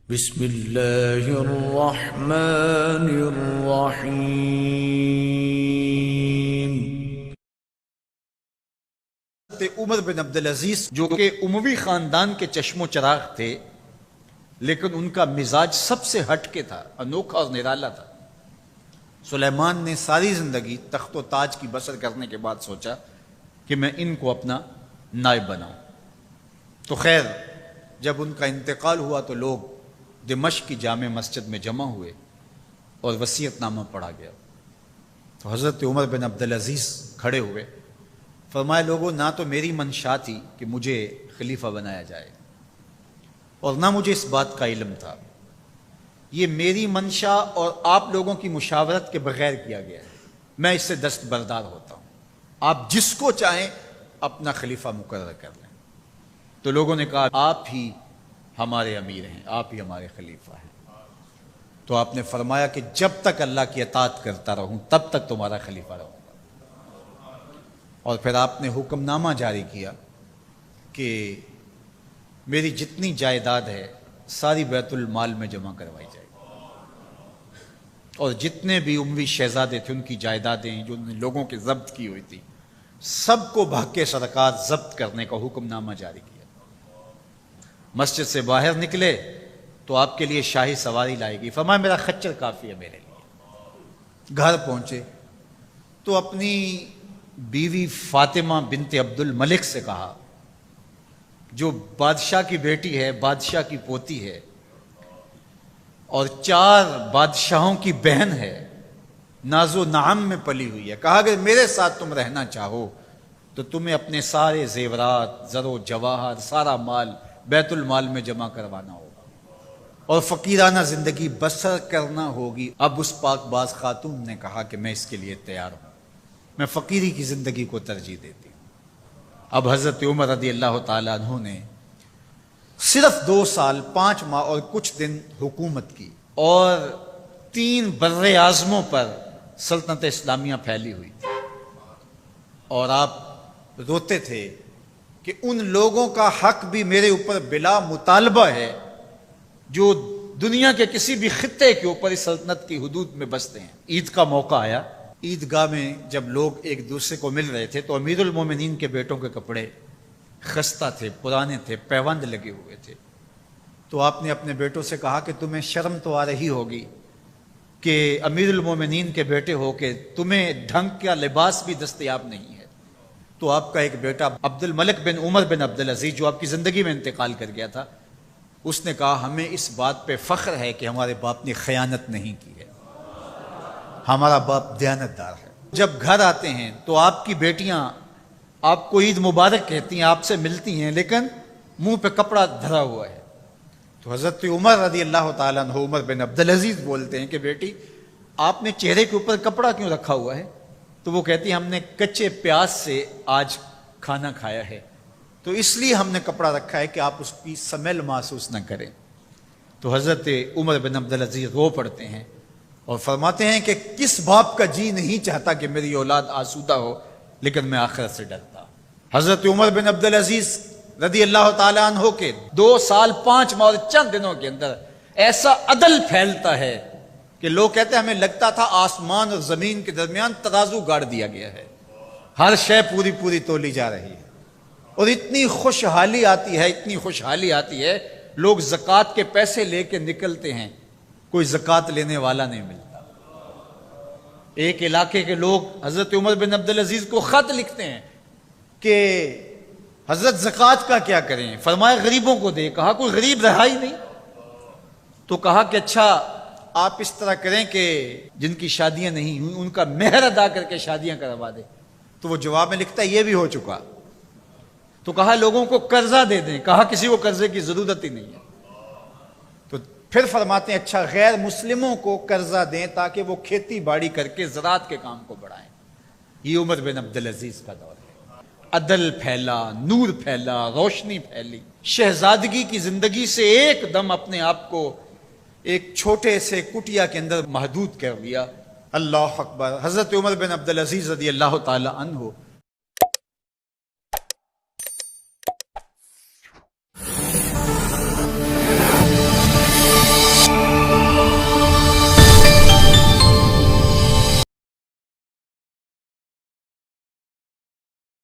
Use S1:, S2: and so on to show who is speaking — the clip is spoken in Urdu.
S1: بسم اللہ الرحمن الرحیم۔
S2: عمر بن عبدالعزیز جو کہ اموی خاندان کے چشم و چراغ تھے، لیکن ان کا مزاج سب سے ہٹ کے تھا، انوکھا اور نرالا تھا۔ سلیمان نے ساری زندگی تخت و تاج کی بسر کرنے کے بعد سوچا کہ میں ان کو اپنا نائب بناؤں۔ تو خیر، جب ان کا انتقال ہوا تو لوگ دمشق کی جامع مسجد میں جمع ہوئے اور وصیت نامہ پڑھا گیا۔ تو حضرت عمر بن عبدالعزیز کھڑے ہوئے، فرمایا لوگوں، نہ تو میری منشا تھی کہ مجھے خلیفہ بنایا جائے اور نہ مجھے اس بات کا علم تھا، یہ میری منشا اور آپ لوگوں کی مشاورت کے بغیر کیا گیا ہے، میں اس سے دستبردار ہوتا ہوں، آپ جس کو چاہیں اپنا خلیفہ مقرر کر لیں۔ تو لوگوں نے کہا آپ ہی ہمارے امیر ہیں، آپ ہی ہمارے خلیفہ ہیں۔ تو آپ نے فرمایا کہ جب تک اللہ کی اطاعت کرتا رہوں تب تک تمہارا خلیفہ رہوں گا۔ اور پھر آپ نے حکم نامہ جاری کیا کہ میری جتنی جائیداد ہے ساری بیت المال میں جمع کروائی جائے، اور جتنے بھی اموی شہزادے تھے ان کی جائیدادیں جو انہوں نے لوگوں کے ضبط کی ہوئی تھی، سب کو بحق سرکار ضبط کرنے کا حکم نامہ جاری کیا۔ مسجد سے باہر نکلے تو آپ کے لیے شاہی سواری لائے گی، فرمایا میرا خچر کافی ہے میرے لیے۔ گھر پہنچے تو اپنی بیوی فاطمہ بنت عبد الملک سے کہا، جو بادشاہ کی بیٹی ہے، بادشاہ کی پوتی ہے اور 4 بادشاہوں کی بہن ہے، ناز و نعم میں پلی ہوئی ہے، کہا کہ میرے ساتھ تم رہنا چاہو تو تمہیں اپنے سارے زیورات، زر و جواہر، سارا مال بیت المال میں جمع کروانا ہوگا اور فقیرانہ زندگی بسر کرنا ہوگی۔ اب اس پاک باز خاتون نے کہا کہ میں اس کے لیے تیار ہوں، میں فقیری کی زندگی کو ترجیح دیتی ہوں۔ اب حضرت عمر رضی اللہ تعالیٰ عنہ نے صرف 2 سال 5 ماہ اور کچھ دن حکومت کی، اور 3 بر اعظموں پر سلطنت اسلامیہ پھیلی ہوئی تھی، اور آپ روتے تھے کہ ان لوگوں کا حق بھی میرے اوپر بلا مطالبہ ہے جو دنیا کے کسی بھی خطے کے اوپر اس سلطنت کی حدود میں بستے ہیں۔ عید کا موقع آیا، عیدگاہ میں جب لوگ ایک دوسرے کو مل رہے تھے تو امیر المومنین کے بیٹوں کے کپڑے خستہ تھے، پرانے تھے، پیوند لگے ہوئے تھے۔ تو آپ نے اپنے بیٹوں سے کہا کہ تمہیں شرم تو آ رہی ہوگی کہ امیر المومنین کے بیٹے ہو کے تمہیں ڈھنگ کا لباس بھی دستیاب نہیں ہے۔ تو آپ کا ایک بیٹا عبد الملک بن عمر بن عبدالعزیز جو آپ کی زندگی میں انتقال کر گیا تھا، اس نے کہا ہمیں اس بات پہ فخر ہے کہ ہمارے باپ نے خیانت نہیں کی ہے، ہمارا باپ دیانتدار ہے۔ جب گھر آتے ہیں تو آپ کی بیٹیاں آپ کو عید مبارک کہتی ہیں، آپ سے ملتی ہیں، لیکن منہ پہ کپڑا دھرا ہوا ہے۔ تو حضرت عمر رضی اللہ تعالیٰ عنہ عمر بن عبدالعزیز بولتے ہیں کہ بیٹی آپ نے چہرے کے اوپر کپڑا کیوں رکھا ہوا ہے؟ تو وہ کہتی ہے ہم نے کچے پیاز سے آج کھانا کھایا ہے، تو اس لیے ہم نے کپڑا رکھا ہے کہ آپ اس کی سمیل محسوس نہ کریں۔ تو حضرت عمر بن عبدالعزیز رو پڑتے ہیں اور فرماتے ہیں کہ کس باپ کا جی نہیں چاہتا کہ میری اولاد آسودہ ہو، لیکن میں آخرت سے ڈرتا ہوں۔ حضرت عمر بن عبدالعزیز رضی اللہ تعالیٰ عنہ کے 2 سال 5 ماہ اور چند دنوں کے اندر ایسا عدل پھیلتا ہے کہ لوگ کہتے ہیں ہمیں لگتا تھا آسمان اور زمین کے درمیان ترازو گاڑ دیا گیا ہے، ہر شے پوری پوری تولی جا رہی ہے، اور اتنی خوشحالی آتی ہے، اتنی خوشحالی آتی ہے، لوگ زکوٰۃ کے پیسے لے کے نکلتے ہیں، کوئی زکوٰۃ لینے والا نہیں ملتا۔ ایک علاقے کے لوگ حضرت عمر بن عبدالعزیز کو خط لکھتے ہیں کہ حضرت زکوٰۃ کا کیا کریں؟ فرمایا غریبوں کو دے۔ کہا کوئی غریب رہا ہی نہیں، تو کہا کہ اچھا آپ اس طرح کریں کہ جن کی شادیاں نہیں ہوئی ان کا مہر ادا کر کے شادیاں کروا دیں۔ تو وہ جواب میں لکھتا ہے یہ بھی ہو چکا۔ تو کہا لوگوں کو قرضہ دے دیں۔ کہا کسی کو قرضے کی ضرورت ہی نہیں ہے۔ تو پھر فرماتے ہیں اچھا غیر مسلموں کو قرضہ دیں تاکہ وہ کھیتی باڑی کر کے زراعت کے کام کو بڑھائیں۔ یہ عمر بن عبدالعزیز کا دور ہے۔ عدل پھیلا، نور پھیلا، روشنی پھیلی۔ شہزادگی کی زندگی سے ایک دم اپنے آپ کو ایک چھوٹے سے کٹیا کے اندر محدود کر لیا۔ اللہ اکبر۔ حضرت عمر بن عبدالعزیز رضی اللہ تعالی عنہ